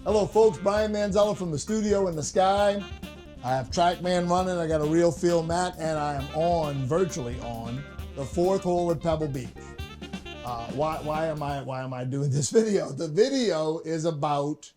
Hello folks, Brian Manzella from the studio in the sky. I have TrackMan running, I got a real feel mat, and I am virtually on, the fourth hole at Pebble Beach. Why am I doing this video? The video is about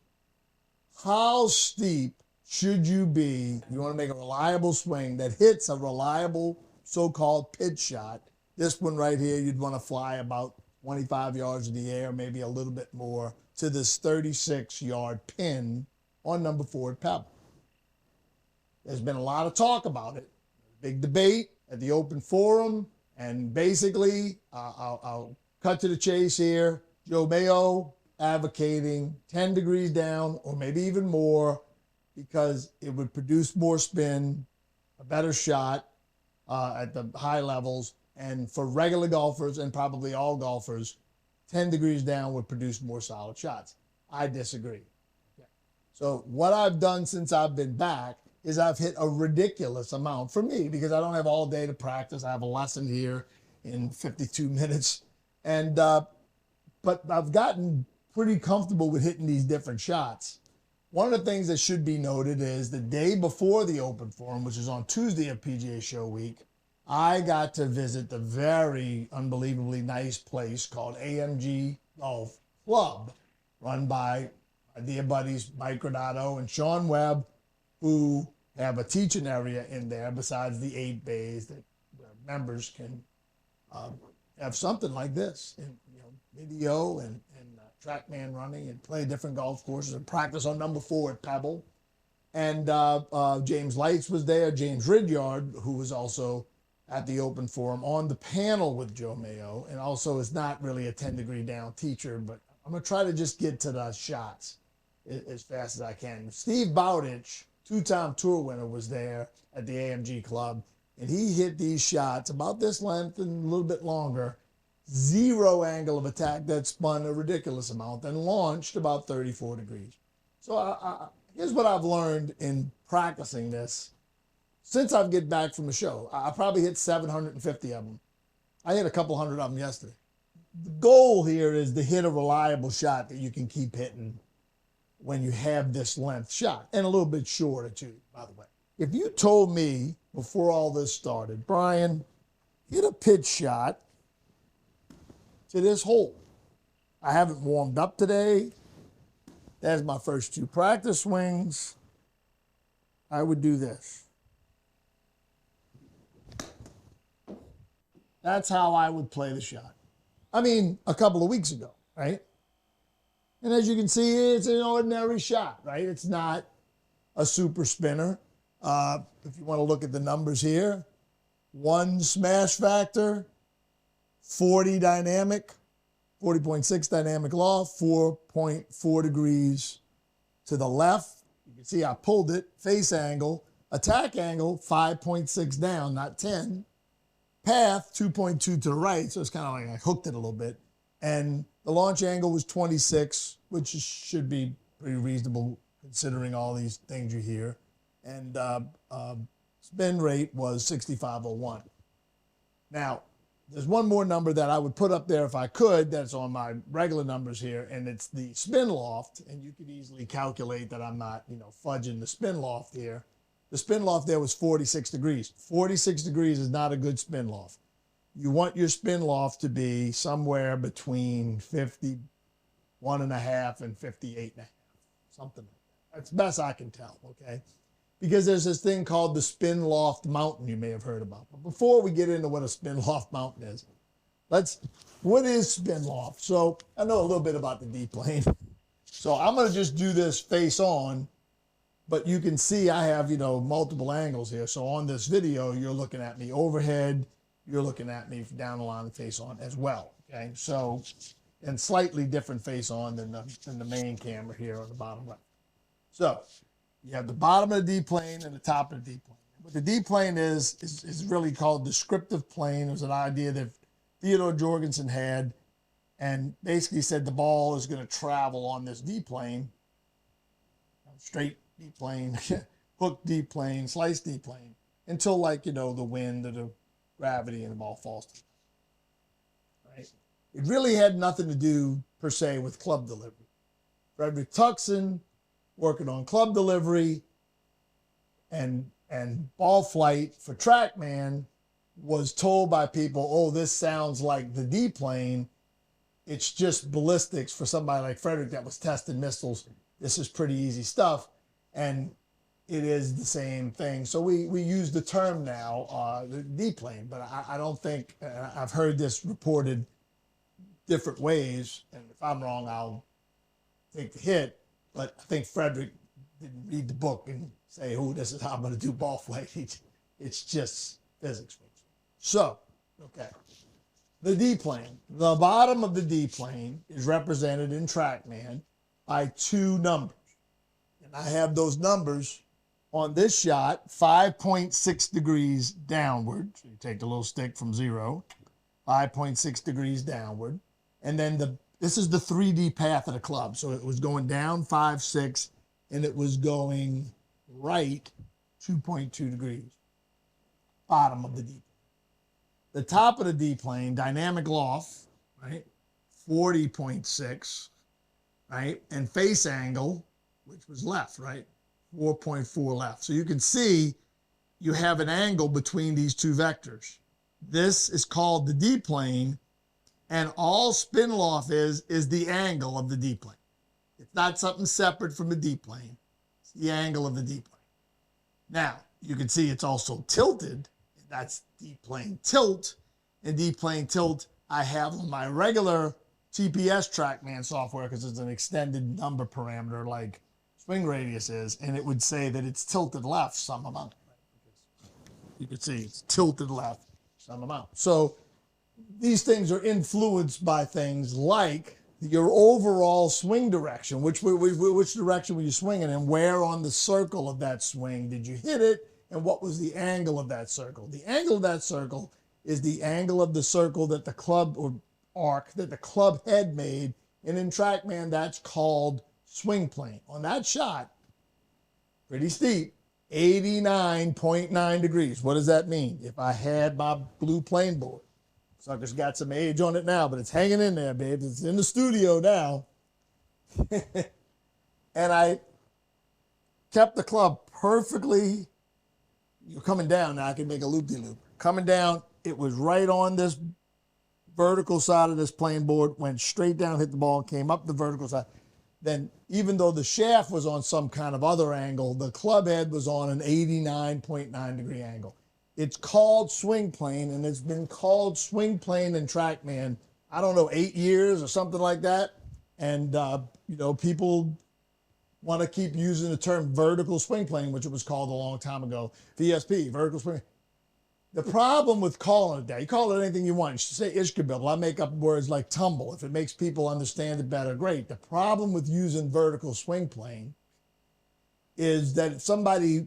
how steep should you be if you want to make a reliable swing that hits a reliable so-called pitch shot. This one right here, you'd want to fly about 25 yards in the air, maybe a little bit more, to this 36-yard pin on number 4 at Pebble. There's been a lot of talk about it. Big debate at the open forum, and basically, I'll cut to the chase here. Joe Mayo advocating 10 degrees down, or maybe even more, because it would produce more spin, a better shot at the high levels, and for regular golfers, and probably all golfers, 10 degrees down would produce more solid shots. I disagree. Okay. So what I've done since I've been back is I've hit a ridiculous amount for me, because I don't have all day to practice. I have a lesson here in 52 minutes. And but I've gotten pretty comfortable with hitting these different shots. One of the things that should be noted is the day before the open forum, which is on Tuesday of PGA Show Week, I got to visit the very unbelievably nice place called AMG Golf Club, run by my dear buddies Mike Granato and Sean Webb, who have a teaching area in there besides the 8 bays that members can have something like this, and video and TrackMan running and play different golf courses and practice on number 4 at Pebble. And James Lights was there, James Ridyard, who was also at the open forum on the panel with Joe Mayo, and also is not really a 10 degree down teacher, but I'm gonna try to just get to the shots as fast as I can. Steve Bowditch, 2-time tour winner, was there at the AMG Club, and he hit these shots about this length and a little bit longer, 0 angle of attack that spun a ridiculous amount and launched about 34 degrees. So here's what I've learned in practicing this. Since I've get back from the show, I probably hit 750 of them. I hit a couple hundred of them yesterday. The goal here is to hit a reliable shot that you can keep hitting when you have this length shot, and a little bit shorter too, by the way. If you told me before all this started, Brian, hit a pitch shot to this hole. I haven't warmed up today. That's my first 2 practice swings. I would do this. That's how I would play the shot. I mean, a couple of weeks ago, right? And as you can see, it's an ordinary shot, right? It's not a super spinner. If you want to look at the numbers here, 1 smash factor, 40 dynamic, 40.6 dynamic loft, 4.4 degrees to the left. You can see I pulled it, face angle, attack angle, 5.6 down, not 10. Path, 2.2 to the right, so it's kind of like I hooked it a little bit. And the launch angle was 26, which should be pretty reasonable considering all these things you hear. And spin rate was 65.01. Now, there's one more number that I would put up there if I could, that's on my regular numbers here, and it's the spin loft. And you could easily calculate that I'm not, fudging the spin loft here. The spin loft there was 46 degrees. 46 degrees is not a good spin loft. You want your spin loft to be somewhere between 51.5 and 58.5, something like that. That's the best I can tell, okay? Because there's this thing called the spin loft mountain you may have heard about. But before we get into what a spin loft mountain is, what is spin loft? So I know a little bit about the D-Plane. So I'm gonna just do this face on, but you can see I have, multiple angles here. So on this video, you're looking at me overhead, you're looking at me down the line and face on as well, okay? So, and slightly different face on than the main camera here on the bottom left. So you have the bottom of the D-Plane and the top of the D-Plane. What the D-Plane is really called descriptive plane. It was an idea that Theodore Jorgensen had, and basically said the ball is going to travel on this D-Plane, straight D-Plane, hook D-Plane, slice D-Plane, until the wind or the gravity and the ball falls to the ground, right? It really had nothing to do, per se, with club delivery. Frederick Tuxen working on club delivery and ball flight for TrackMan, was told by people, oh, this sounds like the D-Plane. It's just ballistics for somebody like Frederick that was testing missiles. This is pretty easy stuff. And it is the same thing. So we use the term now, the D-Plane, but I don't think, I've heard this reported different ways, and if I'm wrong, I'll take the hit, but I think Frederick didn't read the book and say, oh, this is how I'm going to do ball flight. It's just physics. So, okay. The D-Plane. The bottom of the D-Plane is represented in TrackMan by two numbers. And I have those numbers on this shot, 5.6 degrees downward. So you take the little stick from 0, 5.6 degrees downward. And then this is the 3D path of the club. So it was going down 5, 6, and it was going right 2.2 degrees. Bottom of the D-Plane. The top of the D-Plane, dynamic loft, right? 40.6, right? And face angle, which was left, right? 4.4 left. So you can see you have an angle between these two vectors. This is called the D-Plane, and all spin loft is the angle of the D-Plane. It's not something separate from the D-Plane. It's the angle of the D-Plane. Now, you can see it's also tilted. That's D-Plane tilt. And D-Plane tilt I have on my regular TPS TrackMan software because it's an extended number parameter like swing radius is, and it would say that it's tilted left some amount. You can see it's tilted left some amount. So these things are influenced by things like your overall swing direction, which direction were you swinging, and where on the circle of that swing did you hit it, and what was the angle of that circle. The angle of that circle is the angle of the circle that the club, or arc, that the club head made, and in TrackMan that's called swing plane. On that shot, pretty steep, 89.9 degrees. What does that mean? If I had my blue plane board, sucker's got some age on it now, but it's hanging in there, babe. It's in the studio now. And I kept the club perfectly. You're coming down now, I can make a loop-de-loop. Coming down, it was right on this vertical side of this plane board, went straight down, hit the ball, came up the vertical side. Then even though the shaft was on some kind of other angle, the club head was on an 89.9 degree angle. It's called swing plane, and it's been called swing plane in TrackMan, I don't know, 8 years or something like that. And, you know, people want to keep using the term vertical swing plane, which it was called a long time ago. VSP, vertical swing. The problem with calling it that, you call it anything you want. You should say Ishkabibble. I make up words like tumble. If it makes people understand it better, great. The problem with using vertical swing plane is that if somebody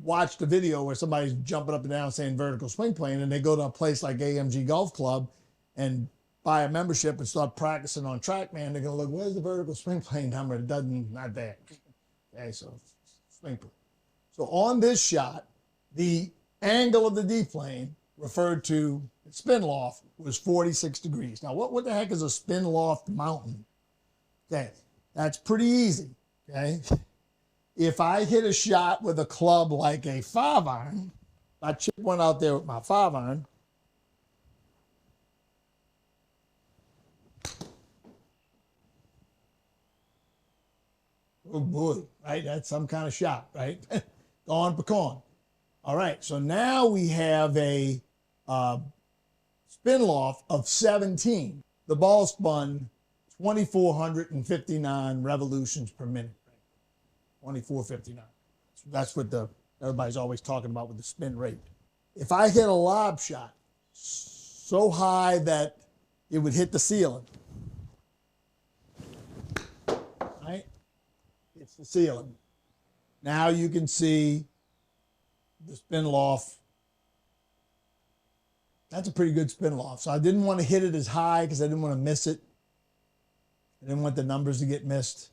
watched a video where somebody's jumping up and down saying vertical swing plane, and they go to a place like AMG Golf Club and buy a membership and start practicing on TrackMan, they're going to look, where's the vertical swing plane number? It doesn't, not there. Okay, so swing plane. So on this shot, the angle of the D-Plane, referred to spin loft, was 46 degrees. Now, what the heck is a spin loft mountain? Okay, that's pretty easy, okay? If I hit a shot with a club like a 5-iron, I chip one out there with my 5-iron, oh boy, right? That's some kind of shot, right? Gone pecan. All right, so now we have a spin loft of 17. The ball spun 2,459 revolutions per minute. 2,459. That's what everybody's always talking about with the spin rate. If I hit a lob shot so high that it would hit the ceiling, right? It's the ceiling. Now you can see the spin loft. That's a pretty good spin loft. So I didn't want to hit it as high because I didn't want to miss it. I didn't want the numbers to get missed.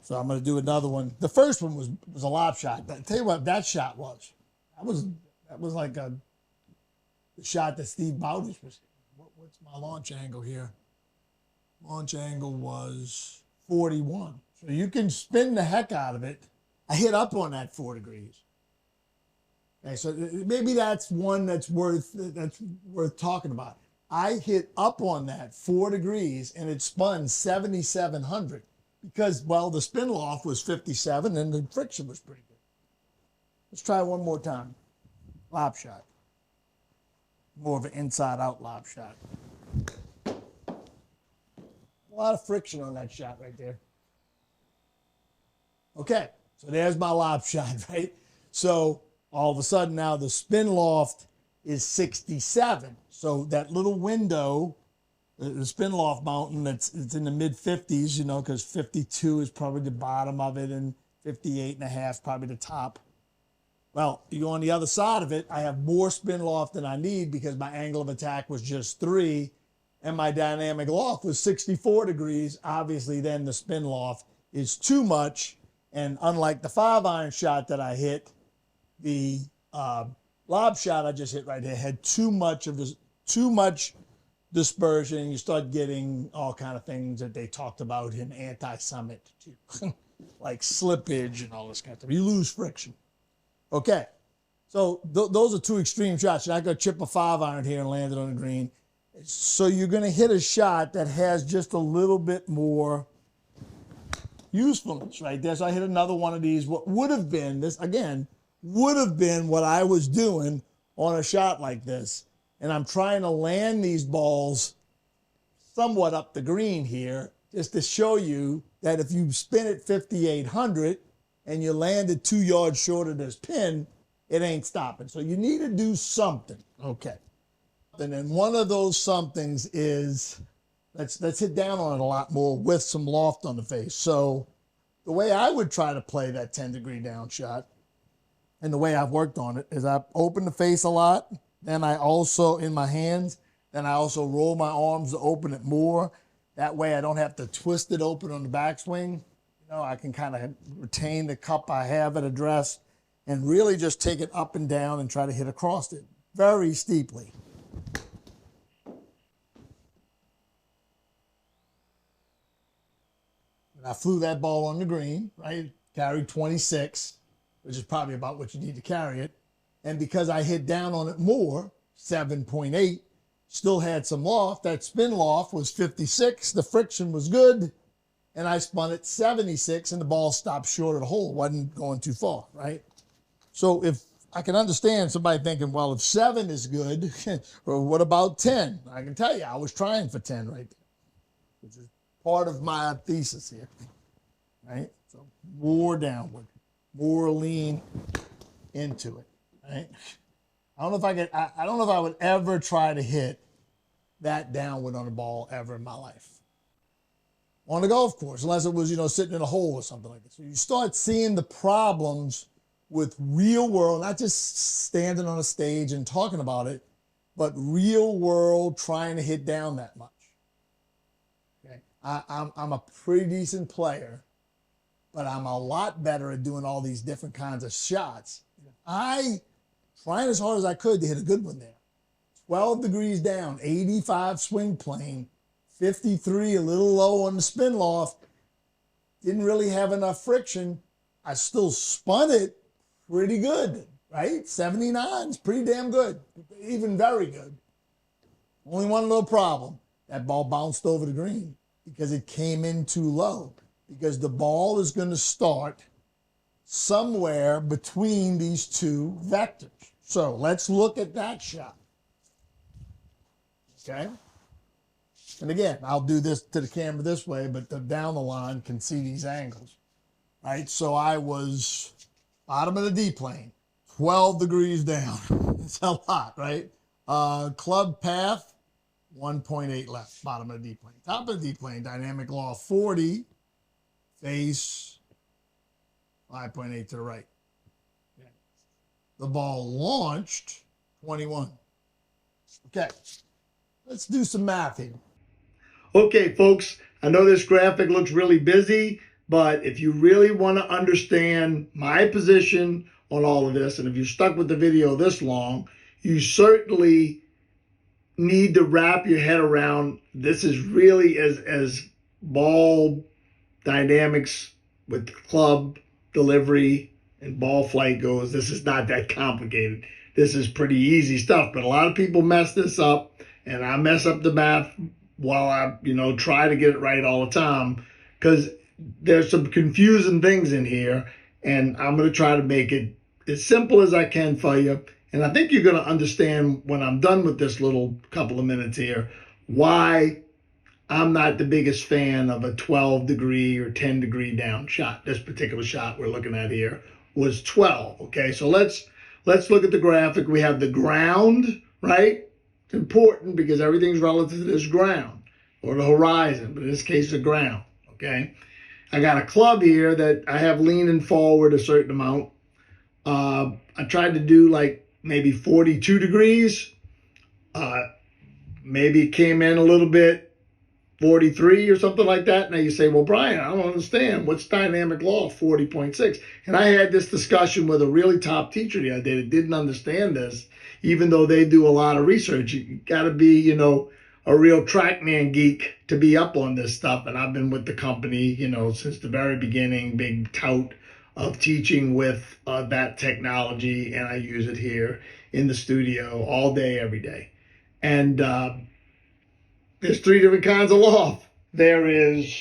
So I'm going to do another one. The first one was a lob shot. I'll tell you what that shot was. That was like the shot that Steve Bowditch was. What's my launch angle here? Launch angle was 41. So you can spin the heck out of it. I hit up on that 4 degrees. Okay, so maybe that's one that's worth talking about. I hit up on that 4 degrees and it spun 7,700 because, well, the spin loft was 57 and the friction was pretty good. Let's try one more time. Lob shot. More of an inside-out lob shot. A lot of friction on that shot right there. Okay, so there's my lob shot, right? So all of a sudden now the spin loft is 67. So that little window, the spin loft mountain, it's in the mid 50s, you know, because 52 is probably the bottom of it and 58.5 probably the top. Well, you go on the other side of it, I have more spin loft than I need because my angle of attack was just 3 and my dynamic loft was 64 degrees. Obviously, then the spin loft is too much. And unlike the 5-iron shot that I hit, the lob shot I just hit right here had too much dispersion. You start getting all kind of things that they talked about in Anti-Summit too, like slippage and all this kind of stuff. You lose friction. Okay, so those are 2 extreme shots. You're not going to chip a 5-iron here and land it on the green. So you're going to hit a shot that has just a little bit more usefulness right there. So I hit another one of these. What would have been, this again, would have been what I was doing on a shot like this. And I'm trying to land these balls somewhat up the green here just to show you that if you spin it 5,800, and you landed 2 yards short of this pin, it ain't stopping. So you need to do something. Okay. And then one of those somethings is, let's hit down on it a lot more with some loft on the face. So the way I would try to play that 10-degree down shot, and the way I've worked on it, is I open the face a lot. Then I also, in my hands, then I also roll my arms to open it more. That way I don't have to twist it open on the backswing. I can kind of retain the cup I have at address and really just take it up and down and try to hit across it very steeply. And I flew that ball on the green, right? Carried 26, which is probably about what you need to carry it. And because I hit down on it more, 7.8, still had some loft. That spin loft was 56. The friction was good. And I spun it 76 and the ball stopped short of the hole. Wasn't going too far, right? So if I can understand somebody thinking, well, if 7 is good, or what about 10? I can tell you, I was trying for 10 right there, which is part of my thesis here, right? So more downward, more lean into it, right? I don't know if I would ever try to hit that downward on a ball ever in my life. On the golf course, unless it was, sitting in a hole or something like that. So you start seeing the problems with real world, not just standing on a stage and talking about it, but real world trying to hit down that much. Okay, I'm a pretty decent player, but I'm a lot better at doing all these different kinds of shots. I trying as hard as I could to hit a good one there. 12 degrees down, 85 swing plane. 53, a little low on the spin loft. Didn't really have enough friction. I still spun it pretty good, right? 79 is pretty damn good, even very good. Only one little problem. That ball bounced over the green because it came in too low. Because the ball is going to start somewhere between these 2 vectors. So let's look at that shot. Okay? And again, I'll do this to the camera this way, but the down the line can see these angles, right? So I was bottom of the D-plane, 12 degrees down. It's a lot, right? Club path, 1.8 left, bottom of the D-plane. Top of the D-plane, dynamic loft 40, face 5.8 to the right. Okay. The ball launched 21. Okay, let's do some math here. Okay, folks, I know this graphic looks really busy, but if you really want to understand my position on all of this, and if you stuck with the video this long, you certainly need to wrap your head around this is really as ball dynamics with club delivery and ball flight goes, this is not that complicated. This is pretty easy stuff, but a lot of people mess this up, and I mess up the math while I, try to get it right all the time, because there's some confusing things in here, and I'm going to try to make it as simple as I can for you. And I think you're going to understand when I'm done with this little couple of minutes here why I'm not the biggest fan of a 12 degree or 10 degree down shot. This particular shot we're looking at here was 12. Okay, so let's look at the graphic. We have the ground, right? It's important because everything's relative to this ground or the horizon, but in this case, the ground. Okay, I got a club here that I have leaning forward a certain amount. I tried to do like maybe 42 degrees. Maybe it came in a little bit 43 or something like that. Now you say, well, Brian, I don't understand. What's dynamic loft 40.6? And I had this discussion with a really top teacher the other day that didn't understand this, even though they do a lot of research. You got to be, a real TrackMan geek to be up on this stuff. And I've been with the company, since the very beginning, big tout of teaching with that technology. And I use it here in the studio all day, every day. And there's three different kinds of loft. There is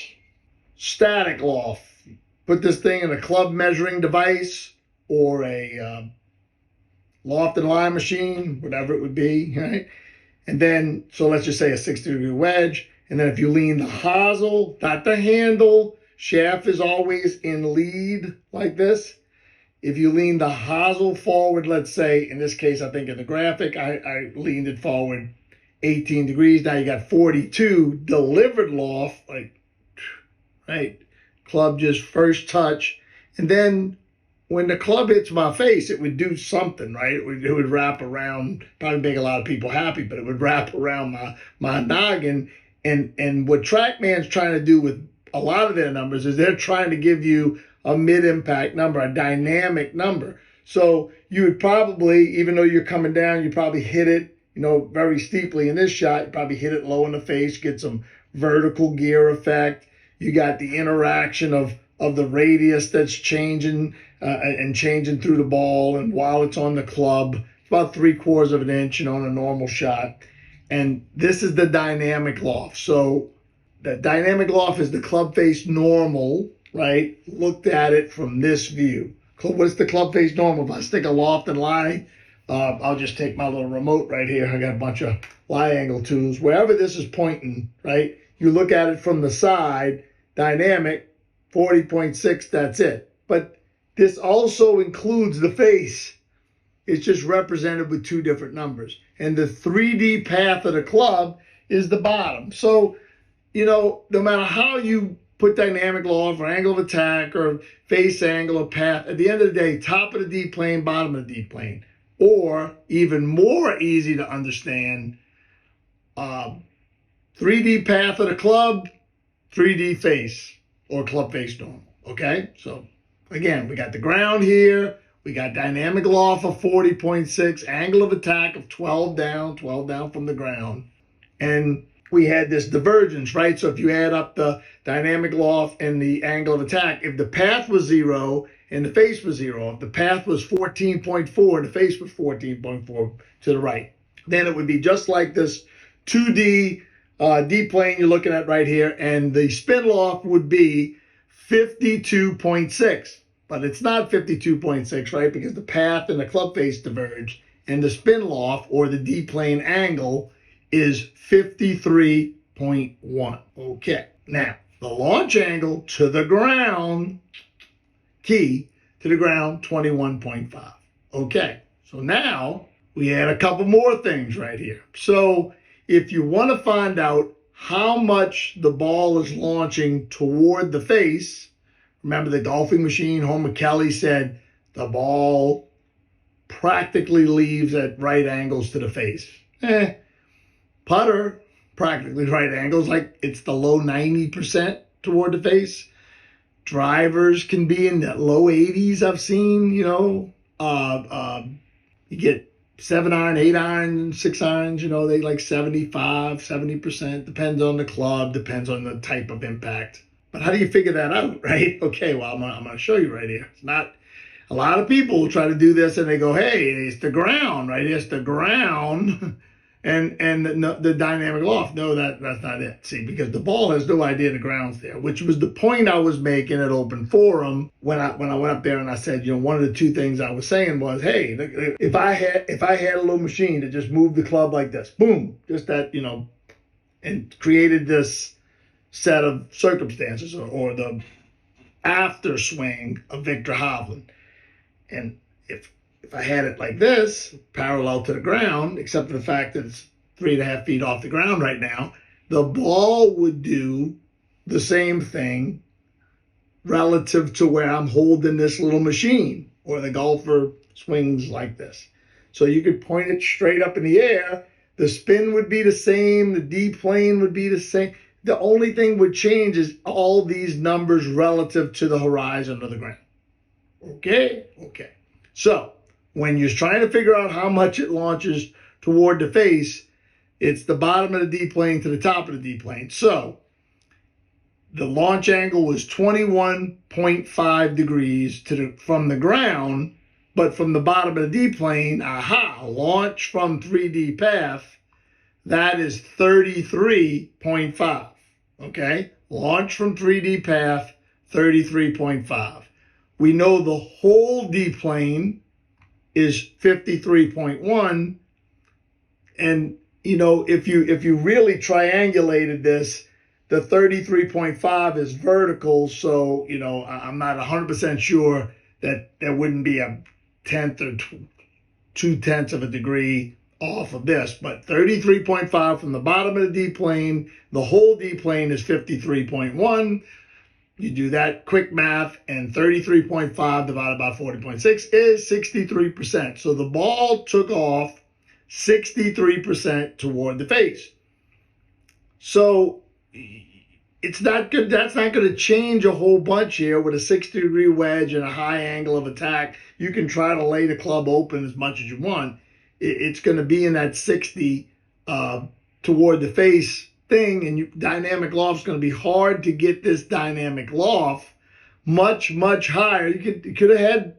static loft. Put this thing in a club measuring device or a loft and line machine, whatever it would be, right? And then, so let's just say a 60-degree wedge. And then if you lean the hosel, not the handle, shaft is always in lead like this. If you lean the hosel forward, let's say, in this case, I think in the graphic, I leaned it forward 18 degrees. Now you got 42 delivered loft, right? Club just first touch. And then when the club hits my face, it would do something, right? It would wrap around, probably make a lot of people happy, but it would wrap around my noggin. And what TrackMan's trying to do with a lot of their numbers is they're trying to give you a mid-impact number, a dynamic number. So you would probably, even though you're coming down, you probably hit it, very steeply in this shot. You probably hit it low in the face, get some vertical gear effect. You got the interaction of the radius that's changing and changing through the ball. And while it's on the club, it's about 3/4 of an inch, on a normal shot. And this is the dynamic loft. So the dynamic loft is the club face normal, right? Looked at it from this view. What's the club face normal? If I stick a loft and lie, I'll just take my little remote right here. I got a bunch of lie angle tools. Wherever this is pointing, right? You look at it from the side, dynamic, 40.6, that's it. But this also includes the face. It's just represented with two different numbers. And the 3D path of the club is the bottom. So, no matter how you put dynamic loft or angle of attack or face angle or path, at the end of the day, top of the D-plane, bottom of the D-plane. Or even more easy to understand, 3D path of the club, 3D face or club face normal. Okay, so again, we got the ground here. We got dynamic loft of 40.6, angle of attack of 12 down from the ground. And we had this divergence, right? So if you add up the dynamic loft and the angle of attack, if the path was 0 and the face was 0, if the path was 14.4 and the face was 14.4 to the right, then it would be just like this 2D D-plane you're looking at right here, and the spin loft would be 52.6. But it's not 52.6, right? Because the path and the club face diverge, and the spin loft or the D-plane angle is 53.1. Okay. Now, the launch angle to the ground, key to the ground, 21.5. Okay. So now we add a couple more things right here. So if you want to find out how much the ball is launching toward the face, remember the golfing machine, Homer Kelly said the ball practically leaves at right angles to the face. Putter, practically right angles, like it's the low 90% toward the face. Drivers can be in the low 80s, I've seen, you get 7-iron, 8-iron, 6-irons, they like 75, 70%, depends on the club, depends on the type of impact. But how do you figure that out, right? Okay, well, I'm going to show you right here. It's not, a lot of people try to do this and they go, hey, it's the ground, right? It's the ground and the dynamic loft. No, that's not it. See, because the ball has no idea the ground's there, which was the point I was making at Open Forum when I went up there and I said, one of the two things I was saying was, hey, if I had a little machine that just moved the club like this, boom, just that, and created this set of circumstances or the after swing of Victor Hovland. And if I had it like this, parallel to the ground, except for the fact that it's 3.5 feet off the ground right now, the ball would do the same thing relative to where I'm holding this little machine, or the golfer swings like this. So you could point it straight up in the air. The spin would be the same. The D-plane would be the same. The only thing would change is all these numbers relative to the horizon of the ground. Okay. So when you're trying to figure out how much it launches toward the face, it's the bottom of the D-plane to the top of the D-plane. So the launch angle was 21.5 degrees from the ground, but from the bottom of the D-plane, launch from 3D path, that is 33.5. Okay, launch from 3D path, 33.5. We know the whole D-plane is 53.1. And, if you really triangulated this, the 33.5 is vertical. So, I'm not 100% sure that there wouldn't be a tenth or 2/10 of a degree off of this, but 33.5 from the bottom of the D-plane, the whole D-plane is 53.1. You do that quick math, and 33.5 divided by 40.6 is 63%. So the ball took off 63% toward the face. So it's not good. That's not going to change a whole bunch here with a 60-degree wedge and a high angle of attack. You can try to lay the club open as much as you want. It's going to be in that 60 toward the face thing, and dynamic loft's going to be hard to get this dynamic loft much higher. You could have had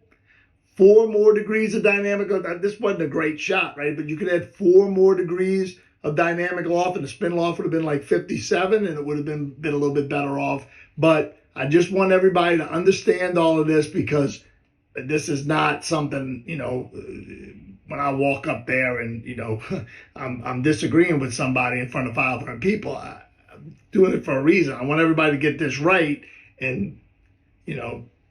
4 more degrees of dynamic. This wasn't a great shot, right? But you could have 4 more degrees of dynamic loft, and the spin loft would have been like 57, and it would have been a little bit better off. But I just want everybody to understand all of this, because this is not something, when I walk up there and, I'm disagreeing with somebody in front of 500 people. I'm doing it for a reason. I want everybody to get this right. And,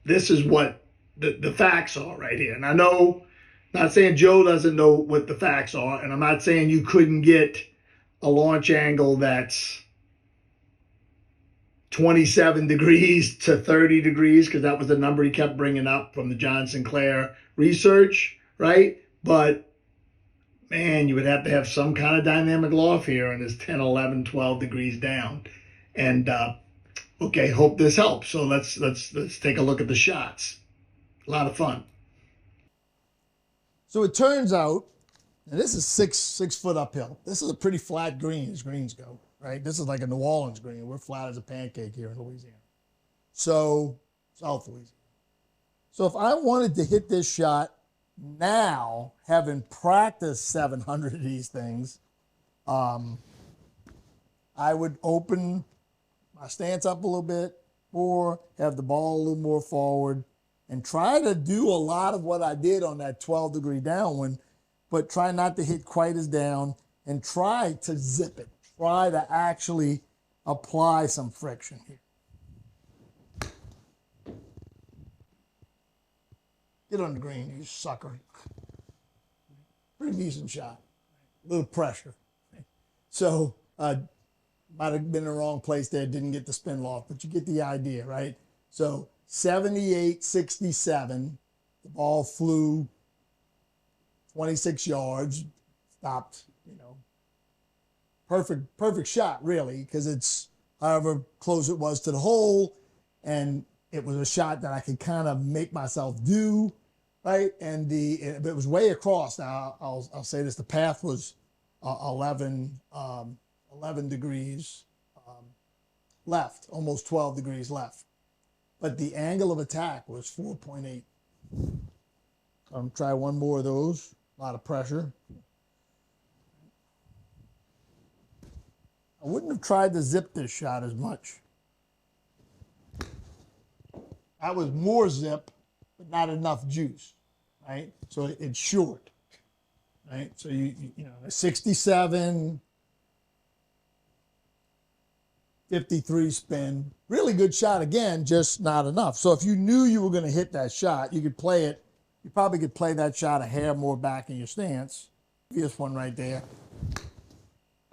this is what the facts are right here. And I know, not saying Joe doesn't know what the facts are, and I'm not saying you couldn't get a launch angle that's 27 degrees to 30 degrees, because that was the number he kept bringing up from the John Sinclair research, right? But, man, you would have to have some kind of dynamic loft here, and it's 10, 11, 12 degrees down. And, okay, hope this helps. So let's take a look at the shots. A lot of fun. So it turns out, and this is six foot uphill. This is a pretty flat green as greens go, right? This is like a New Orleans green. We're flat as a pancake here in Louisiana. So, South Louisiana. So if I wanted to hit this shot now, having practiced 700 of these things, I would open my stance up a little bit more, have the ball a little more forward, and try to do a lot of what I did on that 12-degree downwind, but try not to hit quite as down, and try to zip it. Try to actually apply some friction here. Get on the green, you sucker. Pretty decent shot. A little pressure. So, might have been in the wrong place there, didn't get the spin loft, but you get the idea, right? So, 78-67, the ball flew 26 yards, stopped, perfect shot, really, because it's however close it was to the hole, and it was a shot that I could kind of make myself do, right? And it was way across. Now, I'll say this, the path was 11 degrees. left, almost 12 degrees left. But the angle of attack was 4.8. Try one more of those. A lot of pressure. I wouldn't have tried to zip this shot as much. That was more zip, but not enough juice, right? So it's short, right? So you know, a 67, 53 spin, really good shot again, just not enough. So if you knew you were going to hit that shot, you could play it. You probably could play that shot a hair more back in your stance. This one right there.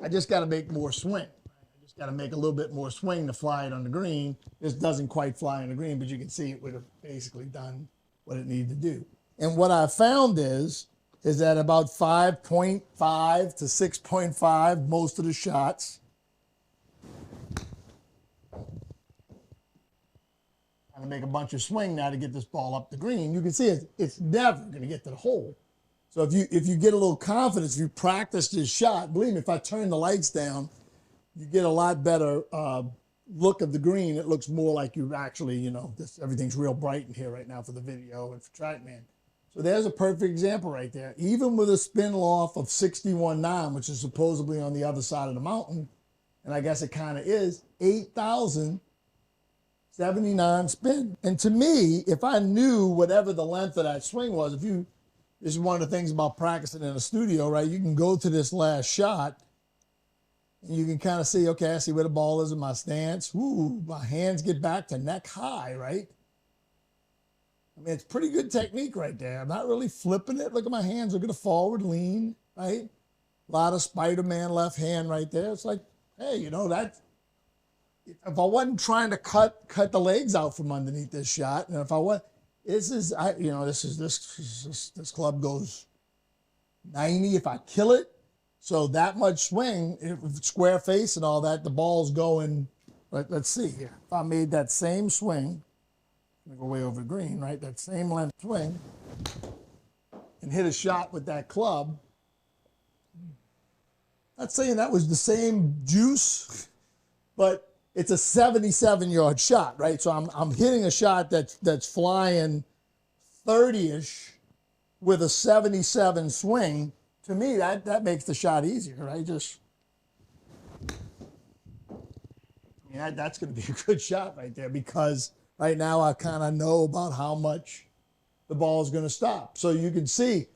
I just got to make more swing. I just got to make a little bit more swing to fly it on the green. This doesn't quite fly on the green, but you can see it would have basically done what it needed to do. And what I found is that about 5.5 to 6.5, most of the shots, to make a bunch of swing now to get this ball up the green. You can see it's never going to get to the hole. So if you get a little confidence, if you practice this shot, believe me, if I turn the lights down, you get a lot better look of the green. It looks more like you actually, you know, everything's real bright in here right now for the video and for TrackMan. So there's a perfect example right there. Even with a spin loft of 61.9, which is supposedly on the other side of the mountain, and I guess it kind of is, 8,079 spin. And to me, if I knew whatever the length of that swing was, this is one of the things about practicing in a studio, right? You can go to this last shot and you can kind of see, okay, I see where the ball is in my stance. Ooh, my hands get back to neck high, right? I mean, it's pretty good technique right there. I'm not really flipping it. Look at my hands. Look at the forward lean, right? A lot of Spider-Man left hand right there. It's like, hey, you know, if I wasn't trying to cut the legs out from underneath this shot, and if I was, this club goes 90 if I kill it. So that much swing, if square face and all that, the ball's going. Let's see here. If I made that same swing, I'm gonna go way over green, right? That same length swing, and hit a shot with that club. Not saying that was the same juice, but it's a 77-yard shot, right? So I'm hitting a shot that's flying 30-ish with a 77 swing. To me, that makes the shot easier, right? That's going to be a good shot right there, because right now I kind of know about how much the ball is going to stop. So you can see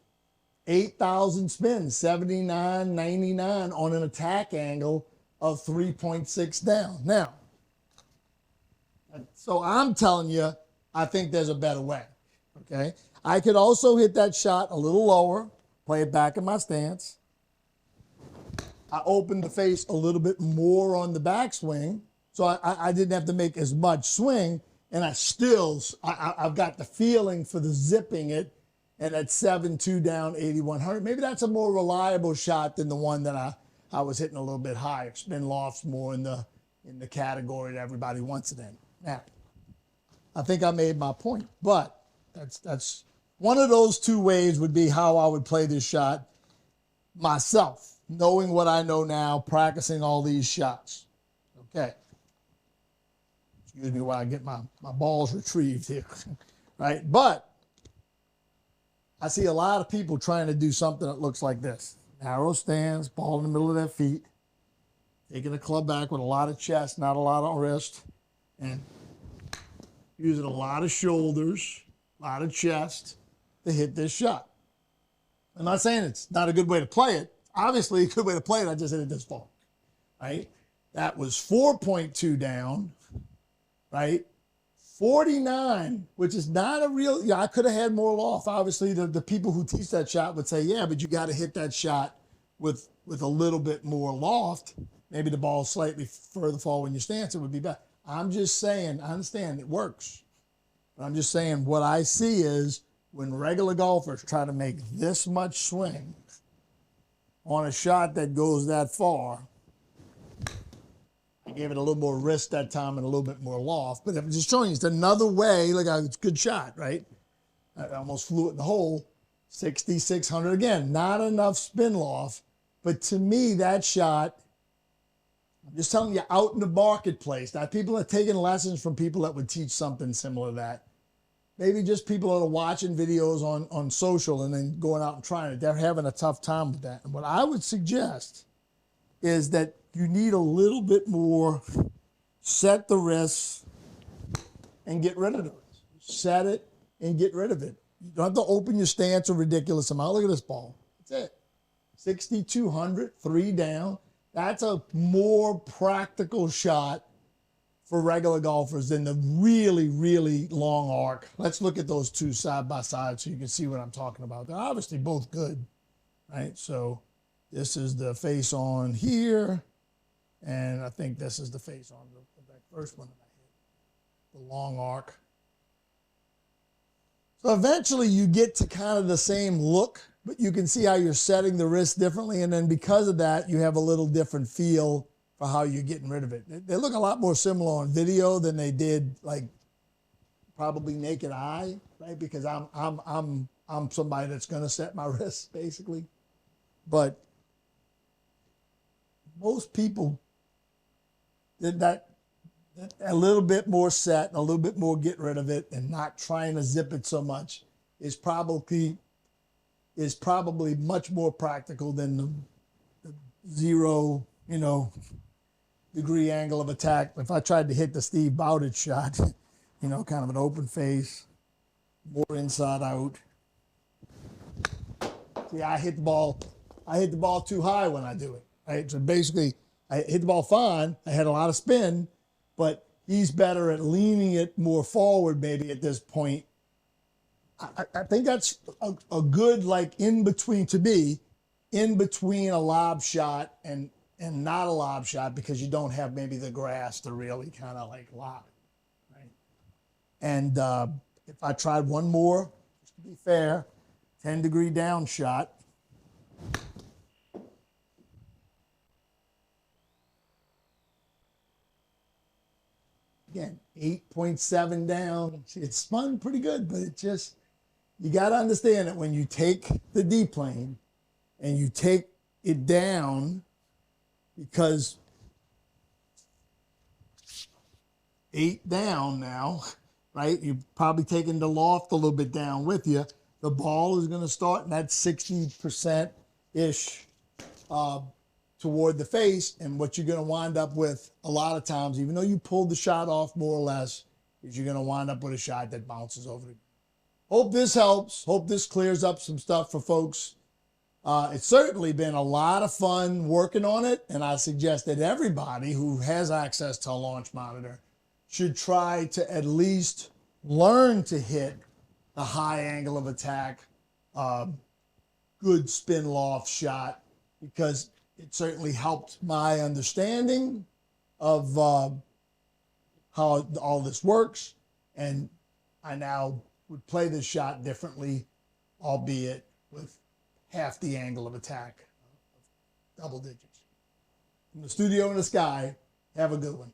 8,000 spins, 79, 99 on an attack angle of 3.6 down. Now, so I'm telling you, I think there's a better way, okay? I could also hit that shot a little lower, play it back in my stance. I opened the face a little bit more on the backswing, so I didn't have to make as much swing, and I've got the feeling for the zipping it, and at 7.2 down, 8,100. Maybe that's a more reliable shot than the one that I was hitting a little bit higher. Spin lofts more in the category that everybody wants it in. Now, I think I made my point, but that's one of those two ways would be how I would play this shot myself, knowing what I know now, practicing all these shots. Okay. Excuse me while I get my balls retrieved here, right? But I see a lot of people trying to do something that looks like this. Narrow stance, ball in the middle of their feet, taking the club back with a lot of chest, not a lot of wrist, and using a lot of shoulders, a lot of chest to hit this shot. I'm not saying it's not a good way to play it. Obviously, a good way to play it, I just hit it this far, right? That was 4.2 down, right? 49, which is not a real, I could have had more loft. Obviously, the people who teach that shot would say, yeah, but you got to hit that shot with a little bit more loft. Maybe the ball slightly further forward when you stance, it would be better. I'm just saying, I understand it works. But I'm just saying what I see is when regular golfers try to make this much swing on a shot that goes that far, I gave it a little more wrist that time and a little bit more loft. But I'm just showing you, it's another way. Look, it's a good shot, right? I almost flew it in the hole. 6,600. Again, not enough spin loft. But to me, that shot I'm just telling you, out in the marketplace. Now, people are taking lessons from people that would teach something similar to that. Maybe just people that are watching videos on social and then going out and trying it. They're having a tough time with that. And what I would suggest is that you need a little bit more set the wrists and get rid of the wrist. Set it and get rid of it. You don't have to open your stance a ridiculous amount. Look at this ball. That's it. 6,200, 3 down. That's a more practical shot for regular golfers than the really, really long arc. Let's look at those two side by side so you can see what I'm talking about. They're obviously both good, right? So this is the face on here, and I think this is the face on the first one that I hit, the long arc. So eventually you get to kind of the same look, but you can see how you're setting the wrist differently, and then because of that, you have a little different feel for how you're getting rid of it. They look a lot more similar on video than they did like probably naked eye, right? Because I'm somebody that's gonna set my wrist basically, but most people did that a little bit more set and a little bit more get rid of it and not trying to zip it so much is probably much more practical than the 0, degree angle of attack. If I tried to hit the Steve Bowditch shot, kind of an open face, more inside out. See, I hit the ball too high when I do it, right? So basically, I hit the ball fine. I had a lot of spin, but he's better at leaning it more forward maybe at this point. I think that's a good, like, in between, to me, in between a lob shot and not a lob shot, because you don't have maybe the grass to really kind of like lob it, right? And if I tried one more, just to be fair, 10-degree down shot. Again, 8.7 down. See, it spun pretty good, but it just, you got to understand that when you take the D-plane and you take it down, because 8 down now, right? You're probably taking the loft a little bit down with you. The ball is going to start in that 60%-ish toward the face, and what you're going to wind up with a lot of times, even though you pulled the shot off more or less, is you're going to wind up with a shot that bounces over the. Hope this helps. Hope this clears up some stuff for folks. It's certainly been a lot of fun working on it, and I suggest that everybody who has access to a launch monitor should try to at least learn to hit a high angle of attack, good spin loft shot, because it certainly helped my understanding of how all this works, and I now would play this shot differently, albeit with half the angle of attack, double digits. From the studio in the sky, have a good one.